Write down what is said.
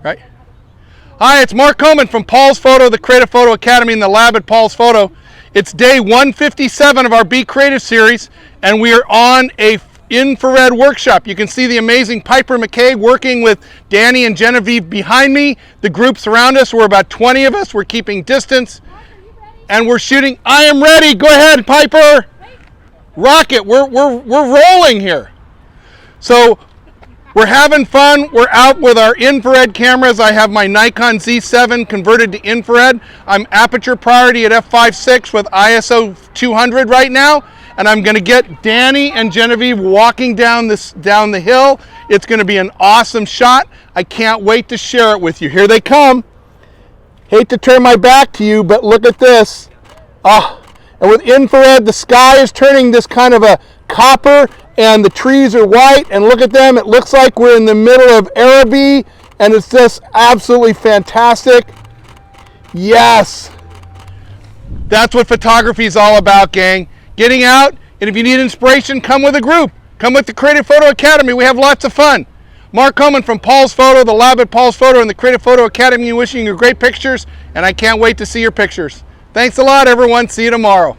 Right? Hi, it's Mark Coman from Paul's Photo, the Creative Photo Academy, and the lab at Paul's Photo. It's day 157 of our Be Creative series, and we are on a infrared workshop. You can see the amazing Piper McKay working with Danny and Genevieve behind me. The groups around us, we're about 20 of us. We're keeping distance, and we're shooting. I am ready. Go ahead, Piper. Rock it. We're rolling here. So we're having fun. We're out with our infrared cameras. I have my Nikon Z7 converted to infrared. I'm aperture priority at f5.6 with ISO 200 right now. And I'm going to get Danny and Genevieve walking down the hill. It's going to be an awesome shot. I can't wait to share it with you. Here they come. Hate to turn my back to you, but look at this. And with infrared, the sky is turning this kind of a copper, and the trees are white, and look at them. It looks like we're in the middle of Araby, and it's just absolutely fantastic. Yes. That's what photography is all about, gang. Getting out, and if you need inspiration, come with a group. Come with the Creative Photo Academy. We have lots of fun. Mark Coman from Paul's Photo, the lab at Paul's Photo, and the Creative Photo Academy, wishing you great pictures, and I can't wait to see your pictures. Thanks a lot, everyone. See you tomorrow.